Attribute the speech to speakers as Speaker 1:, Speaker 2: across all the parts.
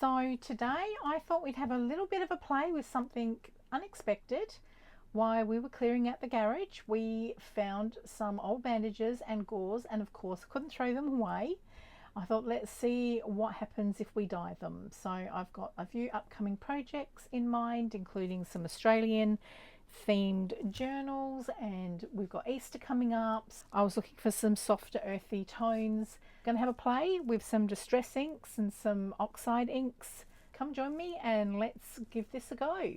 Speaker 1: So today I thought we'd have a little bit of a play with something unexpected. While we were clearing out the garage, we found some old bandages and gauze, and of course I couldn't throw them away. I thought, let's see what happens if we dye them. So I've got a few upcoming projects in mind, including some Australian themed journals, and we've got Easter coming up. I was looking for some softer earthy tones. Going to have a play with some distress inks and some oxide inks. Come join me and let's give this a go.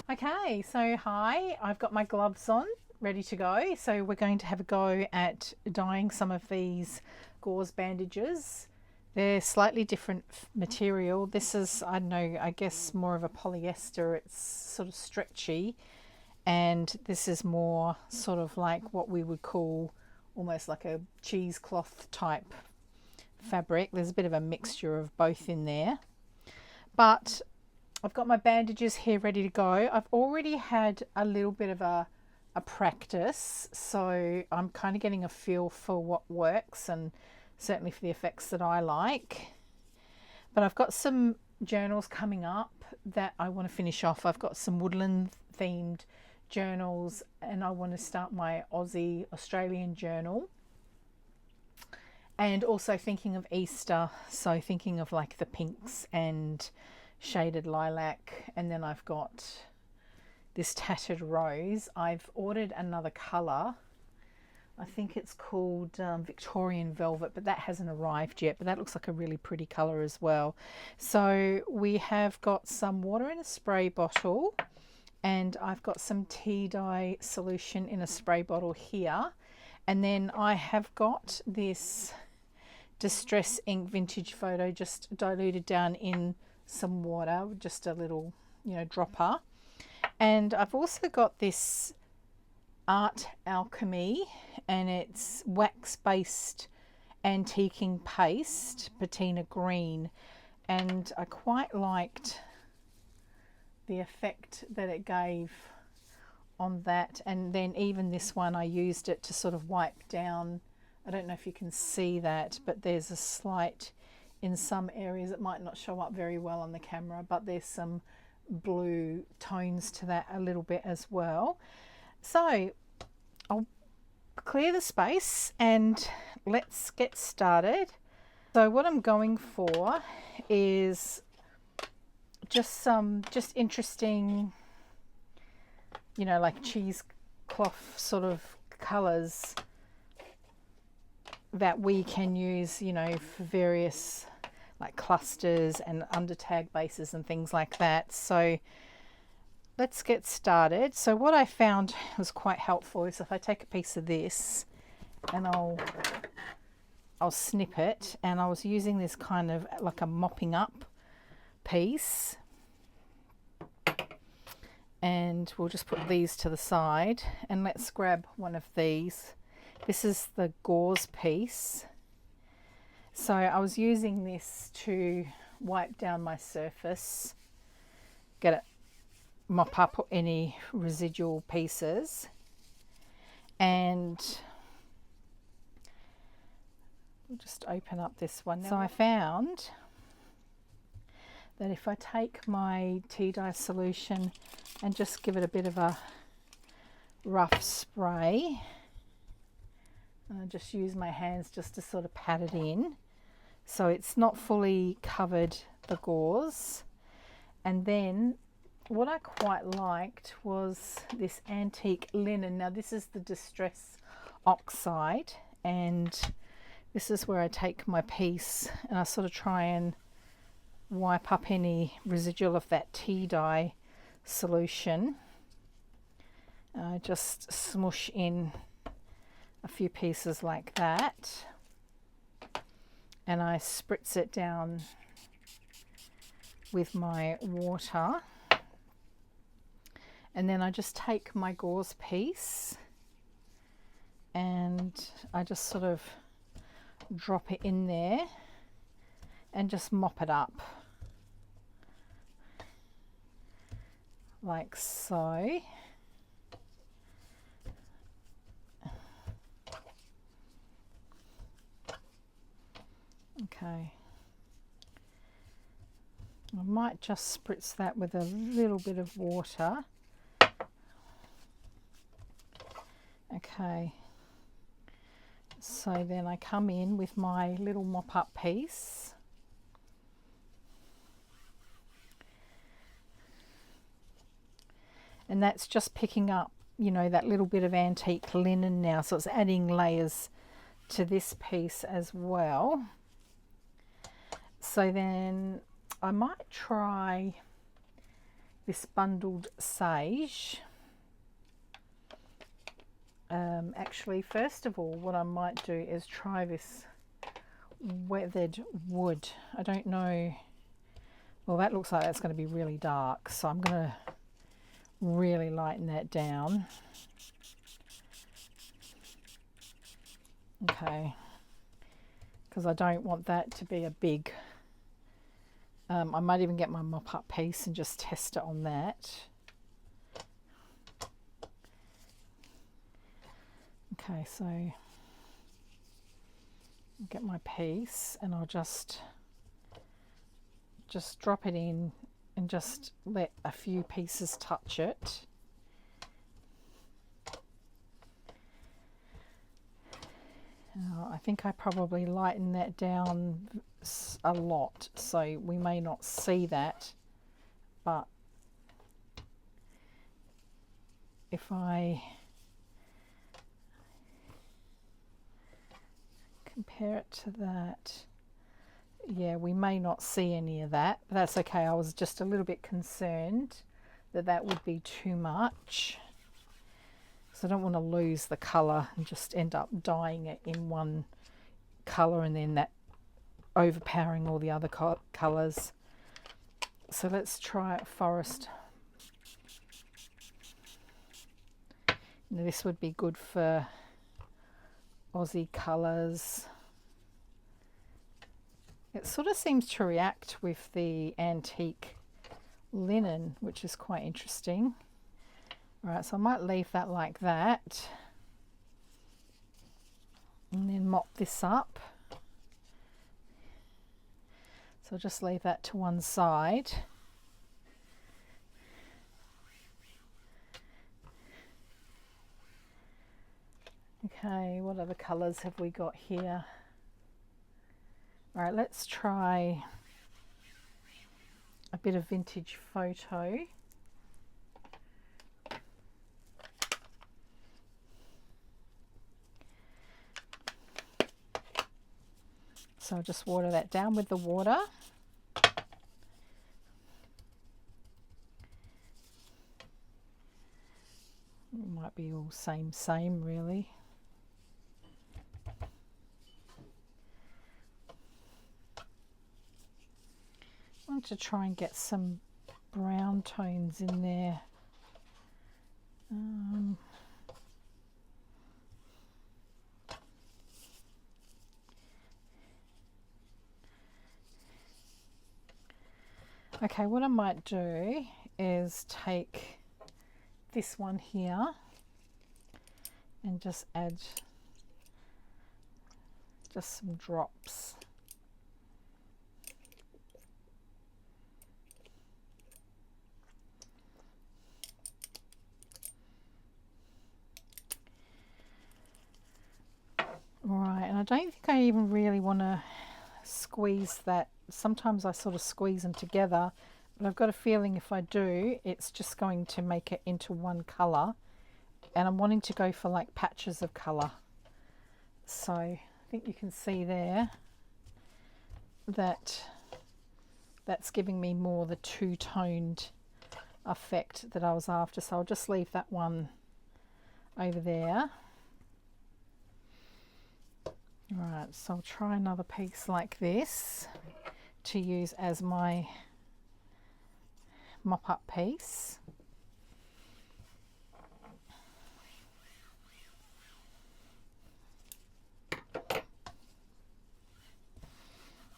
Speaker 1: Okay, so hi, I've got my gloves on, ready to go. So we're going to have a go at dyeing some of these gauze bandages. They're slightly different material. This is, I don't know, I guess more of a polyester. It's sort of stretchy, and this is more sort of like what we would call almost like a cheesecloth type fabric. There's a bit of a mixture of both in there, but I've got my bandages here ready to go. I've already had a little bit of a practice, so I'm kind of getting a feel for what works and certainly for the effects that I like. But I've got some journals coming up that I want to finish off. I've got some woodland themed journals, and I want to start my Australian journal. And also thinking of Easter, so thinking of like the pinks and shaded lilac, and then I've got this tattered rose. I've ordered another colour. I think it's called Victorian Velvet, but that hasn't arrived yet, but that looks like a really pretty colour as well. So we have got some water in a spray bottle, and I've got some tea dye solution in a spray bottle here, and then I have got this Distress Ink Vintage Photo just diluted down in some water, just a little, dropper. And I've also got this Art Alchemy, and it's wax-based antiquing paste, patina green, and I quite liked the effect that it gave on that. And then even this one, I used it to sort of wipe down. I don't know if you can see that, but there's a slight, in some areas it might not show up very well on the camera, but there's some blue tones to that a little bit as well. So I'll clear the space and let's get started. So what I'm going for is just some interesting, like cheesecloth sort of colours that we can use, for various like clusters and under tag bases and things like that. So let's get started. So what I found was quite helpful is if I take a piece of this and I'll snip it, and I was using this kind of like a mopping up piece, and we'll just put these to the side, and let's grab one of these. This is the gauze piece. So I was using this to wipe down my surface, get it, mop up any residual pieces, and we'll just open up this one. So I found that if I take my tea dye solution and just give it a bit of a rough spray, and I just use my hands just to sort of pat it in, so it's not fully covered the gauze. And then what I quite liked was this antique linen. Now this is the Distress Oxide, and this is where I take my piece and I sort of try and wipe up any residual of that tea dye solution. I just smush in a few pieces like that, and I spritz it down with my water, and then I just take my gauze piece and I just sort of drop it in there and just mop it up like so. Okay. I might just spritz that with a little bit of water. Okay. So then I come in with my little mop-up piece. And that's just picking up, you know, that little bit of antique linen now. So it's adding layers to this piece as well. So then I might try this bundled sage. Actually, first of all, what I might do is try this weathered wood. I don't know. Well, that looks like that's going to be really dark. So I'm going to really lighten that down. Okay. Because I don't want that to be a big... I might even get my mop-up piece and just test it on that. Okay, so get my piece and I'll just drop it in and just let a few pieces touch it. Now, I think I probably lighten that down a lot, so we may not see that, but if I compare it to that, yeah, we may not see any of that. That's okay. I was just a little bit concerned that that would be too much. So I don't want to lose the colour and just end up dyeing it in one colour and then that overpowering all the other colours. So let's try forest. Now, this would be good for Aussie colours. It sort of seems to react with the antique linen, which is quite interesting. All right, so I might leave that like that and then mop this up. So I'll just leave that to one side. Okay, what other colours have we got here? All right, let's try a bit of vintage photo. So I'll just water that down with the water. It might be all same really. I want to try and get some brown tones in there. Okay, what I might do is take this one here and just add just some drops. Right, and I don't think I even really want to squeeze that. Sometimes I sort of squeeze them together, but I've got a feeling if I do, it's just going to make it into one colour, and I'm wanting to go for like patches of colour. So I think you can see there that that's giving me more the two-toned effect that I was after. So I'll just leave that one over there. Right, so I'll try another piece like this to use as my mop-up piece.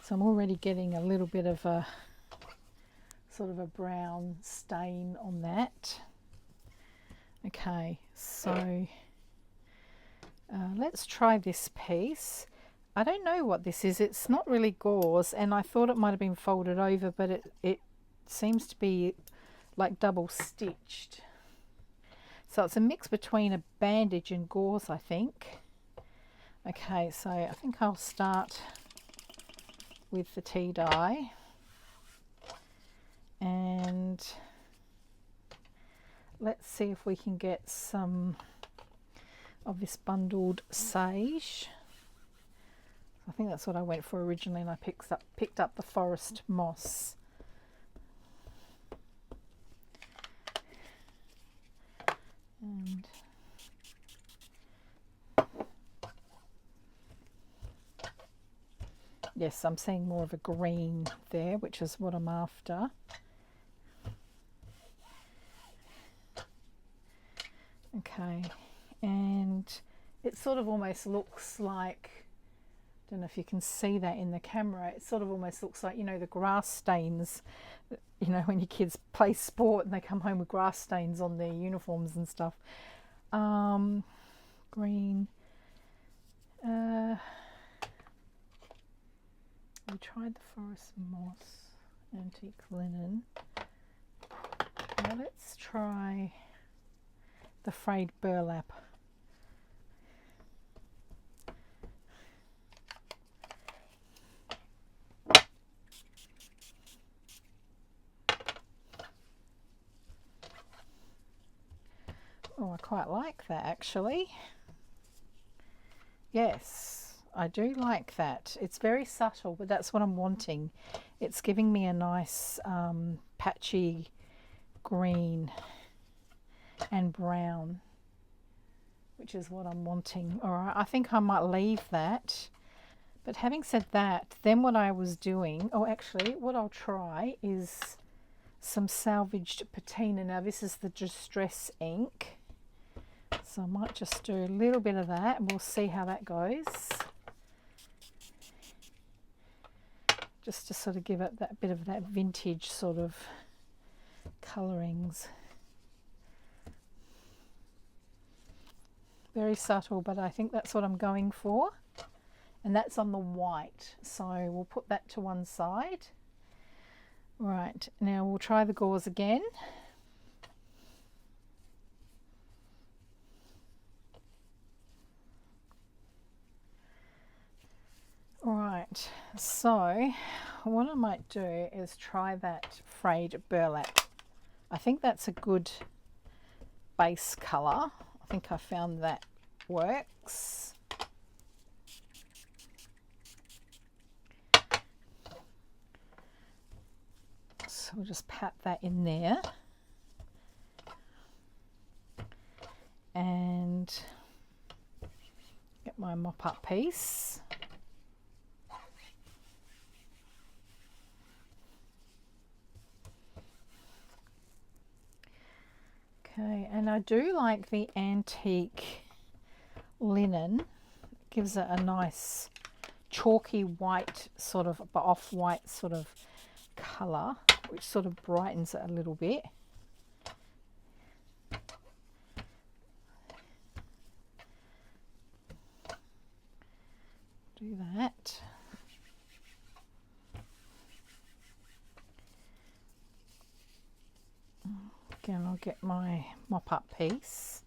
Speaker 1: So I'm already getting a little bit of a sort of a brown stain on that. Okay, so let's try this piece. I don't know what this is. It's not really gauze, and I thought it might have been folded over, but it seems to be like double stitched. So it's a mix between a bandage and gauze, I think. Okay, so I think I'll start with the tea dye, and let's see if we can get some of this bundled sage. I think that's what I went for originally, and I picked up the forest moss. And yes, I'm seeing more of a green there, which is what I'm after. Okay, and it sort of almost looks like, I don't know if you can see that in the camera, it sort of almost looks like, you know, the grass stains, you know, when your kids play sport and they come home with grass stains on their uniforms and stuff. Green. We tried the forest moss, antique linen. Now let's try the frayed burlap. Oh, I quite like that actually. Yes, I do like that. It's very subtle, but that's what I'm wanting. It's giving me a nice patchy green and brown, which is what I'm wanting. All right, I think I might leave that. But having said that, then what I was doing, oh actually what I'll try is some salvaged patina. Now this is the Distress ink, so I might just do a little bit of that and we'll see how that goes, just to sort of give it that bit of that vintage sort of colourings. Very subtle, but I think that's what I'm going for, and that's on the white, so we'll put that to one side. Right, now we'll try the gauze again. Right, so what I might do is try that frayed burlap. I think that's a good base colour. I think I found that works. So we'll just pat that in there. And get my mop up piece. Okay, and I do like the antique linen. It gives it a nice chalky white sort of, but off-white sort of colour, which sort of brightens it a little bit. Do that. Again, I'll get my mop-up piece.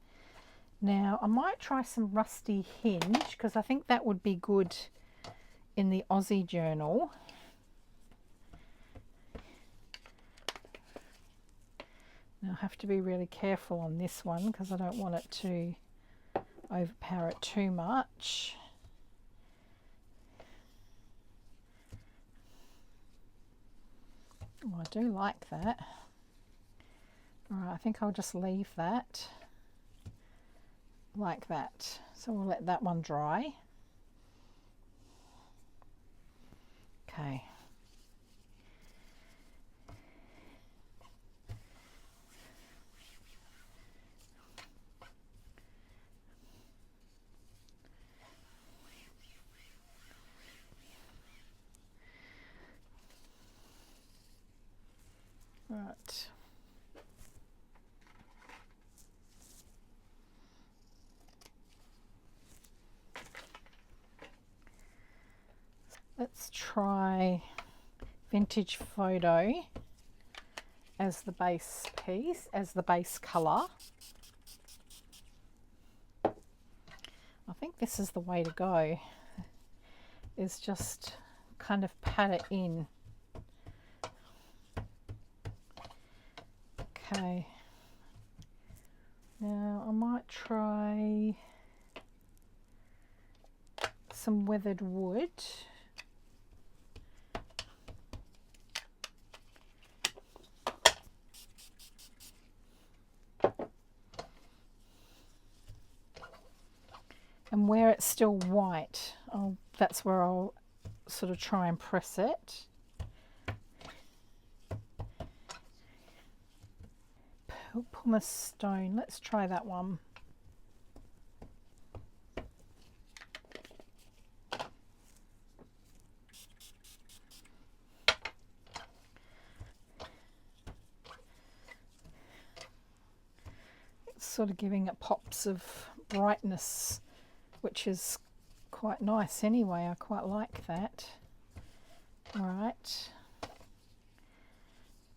Speaker 1: Now, I might try some rusty hinge, because I think that would be good in the Aussie journal. Now, I have to be really careful on this one, because I don't want it to overpower it too much. Oh, I do like that. Alright, I think I'll just leave that like that. So we'll let that one dry. Okay. try Vintage Photo as the base piece, as the base colour. I think this is the way to go, is just kind of pat it in. Okay, now I might try some weathered wood. And where it's still white, that's where I'll sort of try and press it. Pumice stone, let's try that one. It's sort of giving it pops of brightness, which is quite nice anyway. I quite like that. All right.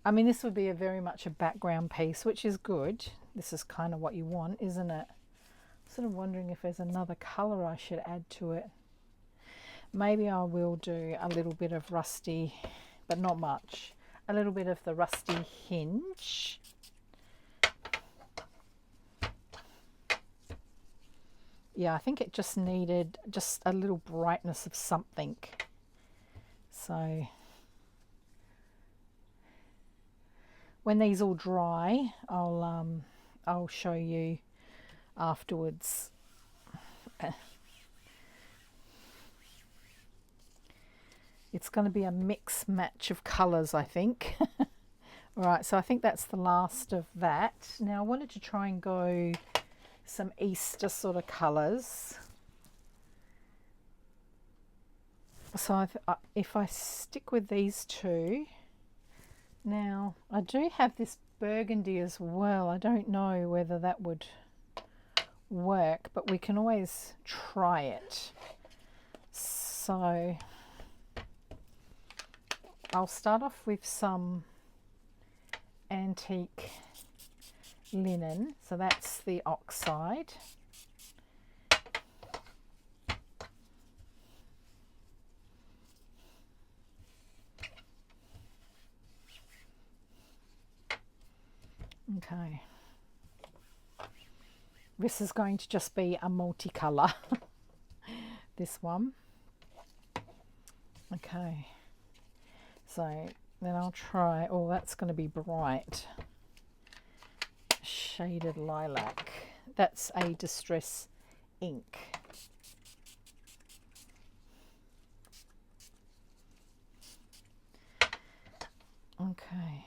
Speaker 1: I mean, this would be very much a background piece, which is good. This is kind of what you want, isn't it? Sort of wondering if there's another colour I should add to it. Maybe I will do a little bit of rusty, but not much. A little bit of the rusty hinge. Yeah, I think it just needed just a little brightness of something. So when these all dry, I'll show you afterwards. It's going to be a mix match of colours, I think. All right, so I think that's the last of that. Now I wanted to try and go some Easter sort of colours. So if I stick with these two, now I do have this burgundy as well. I don't know whether that would work, but we can always try it. So I'll start off with some antique linen, so that's the oxide. Okay, this is going to just be a multicolour, this one. Okay, so then I'll try, oh, that's going to be bright. Shaded lilac, that's a distress ink. Okay.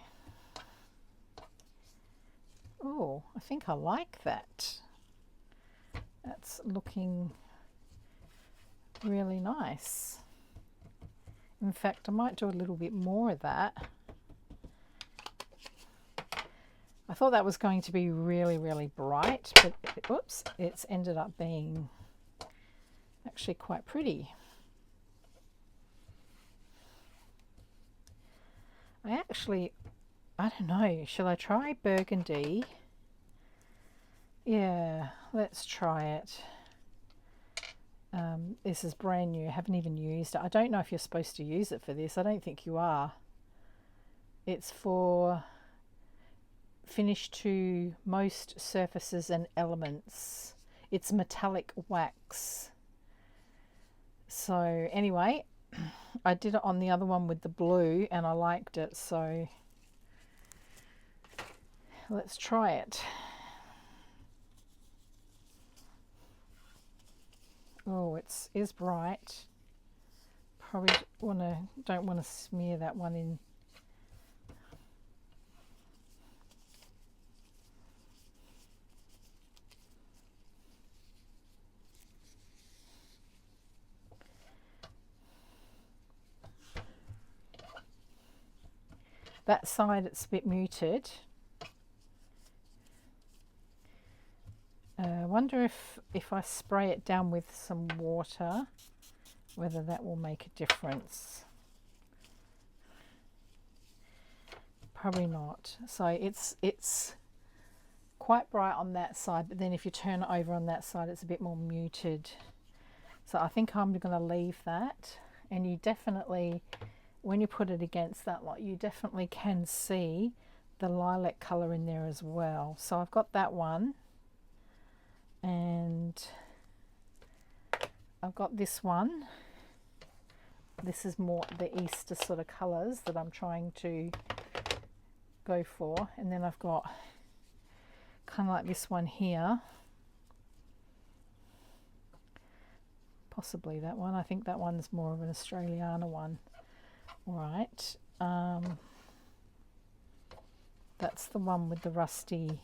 Speaker 1: Oh, I think I like that. That's looking really nice. In fact, I might do a little bit more of that. I thought that was going to be really, really bright, but oops, it's ended up being actually quite pretty. I don't know, shall I try burgundy? Yeah, let's try it. This is brand new, I haven't even used it. I don't know if you're supposed to use it for this. I don't think you are. It's for finish to most surfaces and elements. It's metallic wax. So anyway, I did it on the other one with the blue and I liked it, so let's try it. Oh, it is bright. Probably don't want to smear that one in. That side it's a bit muted. I wonder if I spray it down with some water, whether that will make a difference. Probably not. So it's quite bright on that side, but then if you turn it over on that side, it's a bit more muted. So I think I'm going to leave that. And you definitely, when you put it against that lot, you definitely can see the lilac colour in there as well. So I've got that one, and I've got this one. This is more the Easter sort of colours that I'm trying to go for. And then I've got kind of like this one here. Possibly that one. I think that one's more of an Australiana one. All right. That's the one with the rusty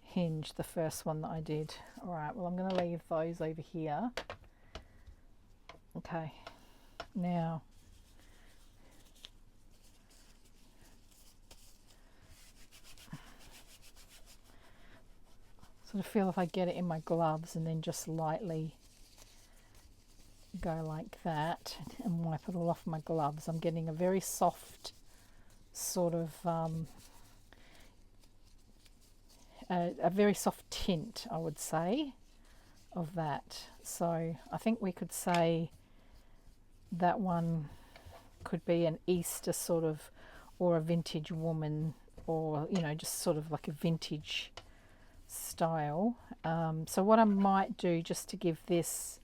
Speaker 1: hinge, the first one that I did. All right, well, I'm going to leave those over here. Okay, now sort of feel if I get it in my gloves and then just lightly go like that and wipe it all off my gloves, I'm getting a very soft sort of a very soft tint, I would say, of that. So I think we could say that one could be an Easter sort of, or a vintage woman, or, you know, just sort of like a vintage style. So what I might do, just to give this,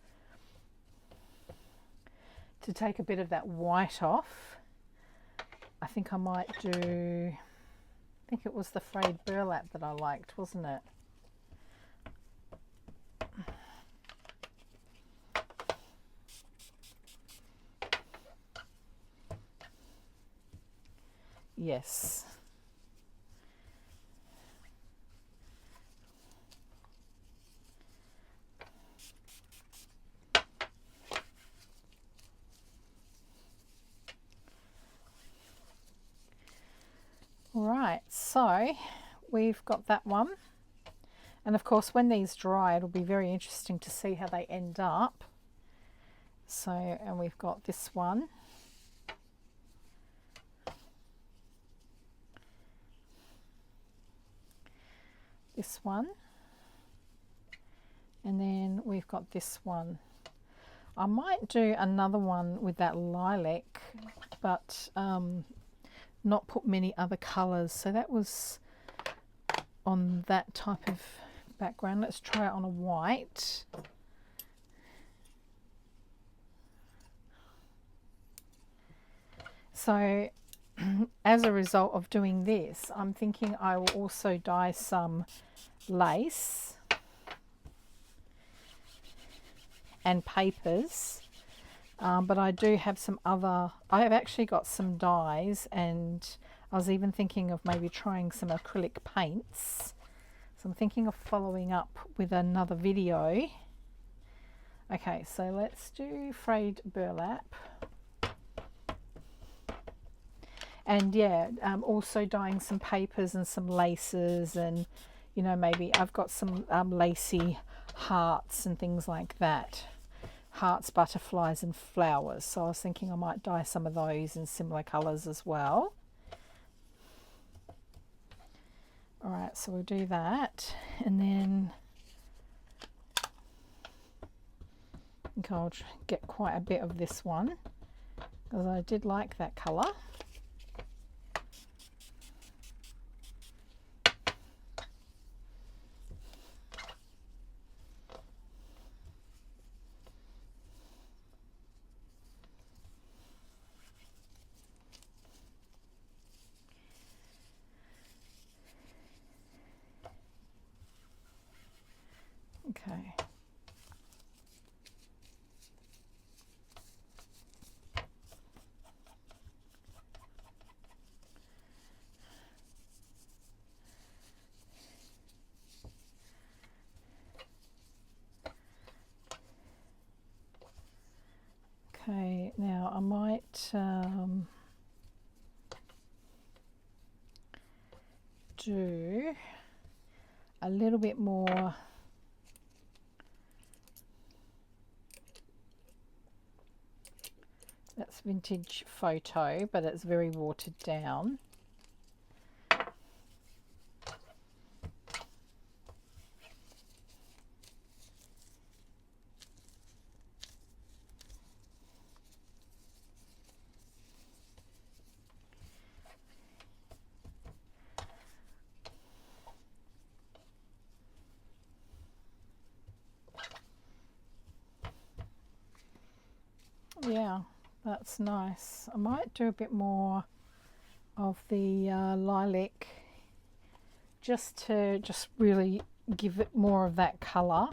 Speaker 1: to take a bit of that white off, I think I might do, I think it was the frayed burlap that I liked, wasn't it? Yes. All right, so we've got that one. And of course, when these dry, it'll be very interesting to see how they end up. So, and we've got this one. This one. And then we've got this one. I might do another one with that lilac, but not put many other colours. So that was on that type of background. Let's try it on a white. So as a result of doing this, I'm thinking I will also dye some lace and papers, but I do have some other, I have actually got some dyes, and I was even thinking of maybe trying some acrylic paints. So I'm thinking of following up with another video. Okay, so let's do frayed burlap. And yeah, also dyeing some papers and some laces, and, you know, maybe I've got some lacy hearts and things like that. Hearts, butterflies and flowers. So I was thinking I might dye some of those in similar colours as well. All right, so we'll do that. And then I think I'll get quite a bit of this one, because I did like that colour. Okay. Okay, now I might do a little bit more That's vintage photo, but it's very watered down. Yeah, that's nice. I might do a bit more of the lilac just to really give it more of that colour.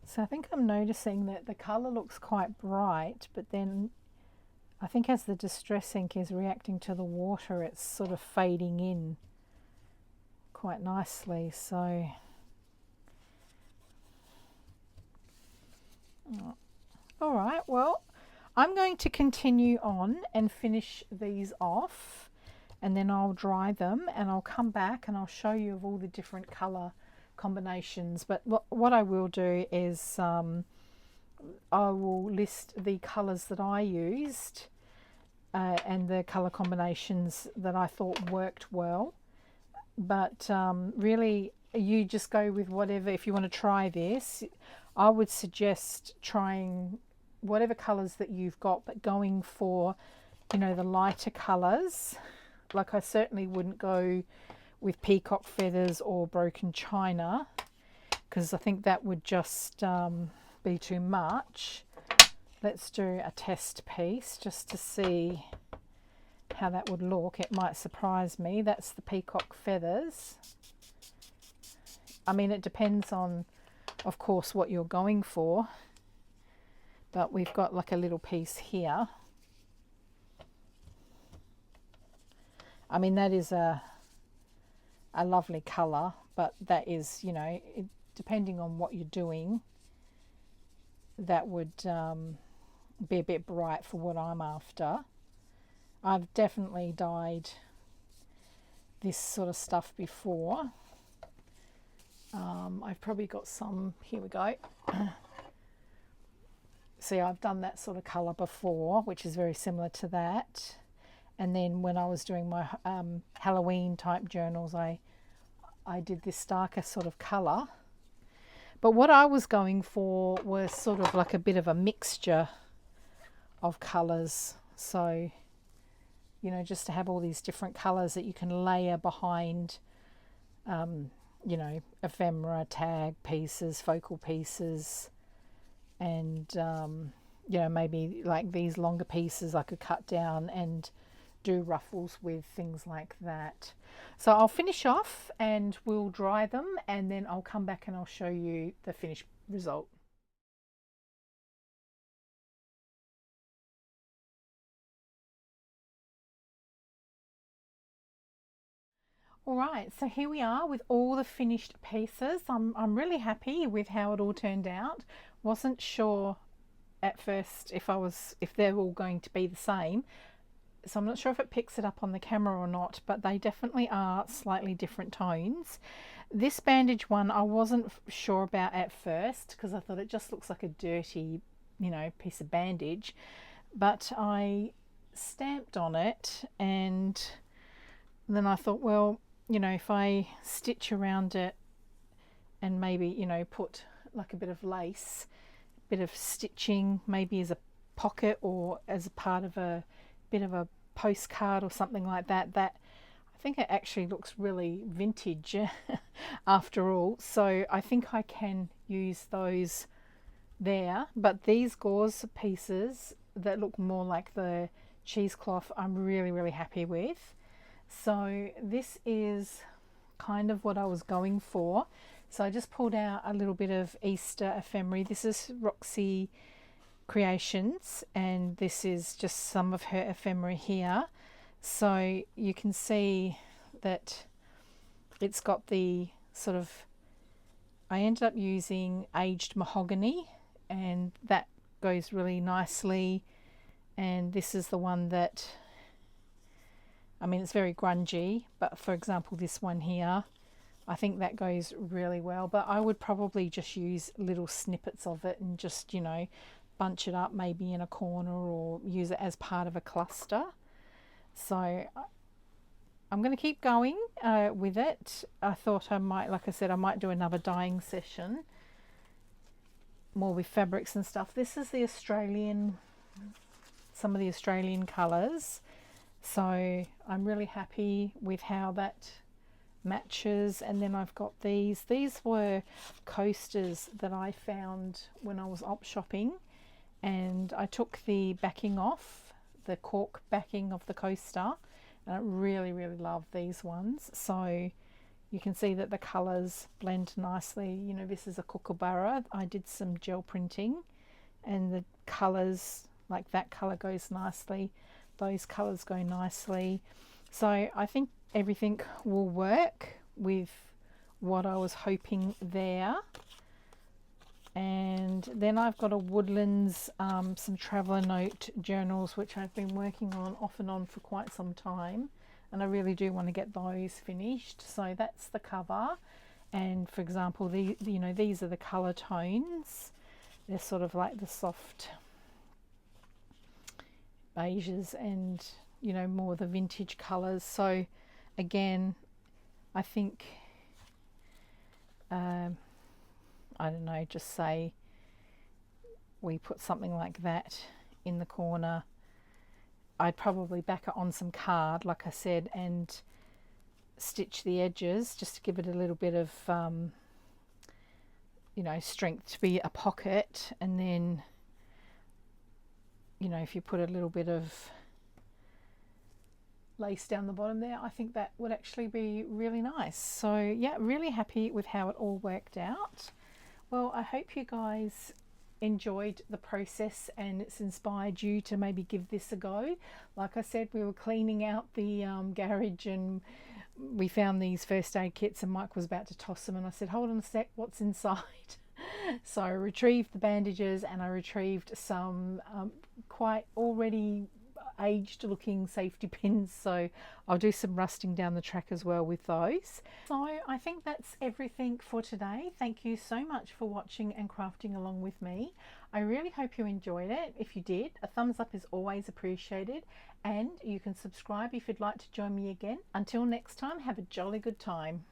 Speaker 1: So I think I'm noticing that the colour looks quite bright, but then I think as the distress ink is reacting to the water, it's sort of fading in quite nicely. So all right, well, I'm going to continue on and finish these off, and then I'll dry them and I'll come back and I'll show you of all the different colour combinations. But what I will do is I will list the colours that I used and the colour combinations that I thought worked well. But really, you just go with whatever. If you want to try this, I would suggest trying whatever colours that you've got, but going for, you know, the lighter colours. Like, I certainly wouldn't go with peacock feathers or broken china, because I think that would just be too much. Let's do a test piece just to see how that would look. It might surprise me. That's the peacock feathers. I mean, it depends on, of course, what you're going for, but we've got like a little piece here. I mean, that is a lovely colour, but that is, you know, depending on what you're doing, that would be a bit bright for what I'm after. I've definitely dyed this sort of stuff before. I've probably got some, here we go. See, I've done that sort of colour before, which is very similar to that. And then when I was doing my Halloween type journals, I did this darker sort of colour. But what I was going for was sort of like a bit of a mixture of colours. So, you know, just to have all these different colours that you can layer behind, you know, ephemera, tag pieces, focal pieces, and, you know, maybe like these longer pieces I could cut down and do ruffles with, things like that. So I'll finish off and we'll dry them, and then I'll come back and I'll show you the finished result. All right, so here we are with all the finished pieces. I'm really happy with how it all turned out. Wasn't sure at first if they're all going to be the same. So I'm not sure if it picks it up on the camera or not, but they definitely are slightly different tones. This bandage one I wasn't sure about at first, because I thought it just looks like a dirty, you know, piece of bandage. But I stamped on it, and then I thought, well, you know, if I stitch around it and maybe, you know, put like a bit of lace, a bit of stitching, maybe as a pocket or as a part of a bit of a postcard or something like that, that I think it actually looks really vintage after all. So I think I can use those there. But these gauze pieces that look more like the cheesecloth, I'm really happy with. So this is kind of what I was going for. So I just pulled out a little bit of Easter ephemera. This is Roxy Creations, and this is just some of her ephemera here. So you can see that it's got the sort of, I ended up using aged mahogany, and that goes really nicely. and this is the one that, I mean, it's very grungy, but for example this one here, I think that goes really well, but I would probably just use little snippets of it and just, you know, bunch it up maybe in a corner or use it as part of a cluster. So I'm going to keep going with it. I thought I might, like I said, I might do another dyeing session, more with fabrics and stuff. This is the Australian, some of the Australian colours. So I'm really happy with how that matches. And then I've got these were coasters that I found when I was op shopping, and I took the backing off, the cork backing of the coaster, and I really love these ones. So you can see that the colours blend nicely. You know, this is a kookaburra. I did some gel printing and the colours, like that colour goes nicely, those colours go nicely. So I think everything will work with what I was hoping there. And then I've got a Woodlands, some traveller note journals, which I've been working on off and on for quite some time, and I really do want to get those finished. So that's the cover, and for example, you know, these are the colour tones. They're sort of like the soft beiges and, you know, more the vintage colours. So again, I think I don't know, just say we put something like that in the corner. I'd probably back it on some card, like I said, and stitch the edges just to give it a little bit of you know, strength to be a pocket. And then, you know, if you put a little bit of lace down the bottom there, I think that would actually be really nice. So yeah, really happy with how it all worked out. Well, I hope you guys enjoyed the process and it's inspired you to maybe give this a go. Like I said, we were cleaning out the garage and we found these first aid kits, and Mike was about to toss them, and I said, hold on a sec, what's inside? So I retrieved the bandages and I retrieved some quite already aged looking safety pins, so I'll do some rusting down the track as well with those. So I think that's everything for today. Thank you so much for watching and crafting along with me. I really hope you enjoyed it. If you did, a thumbs up is always appreciated, and you can subscribe if you'd like to join me again. Until next time, have a jolly good time.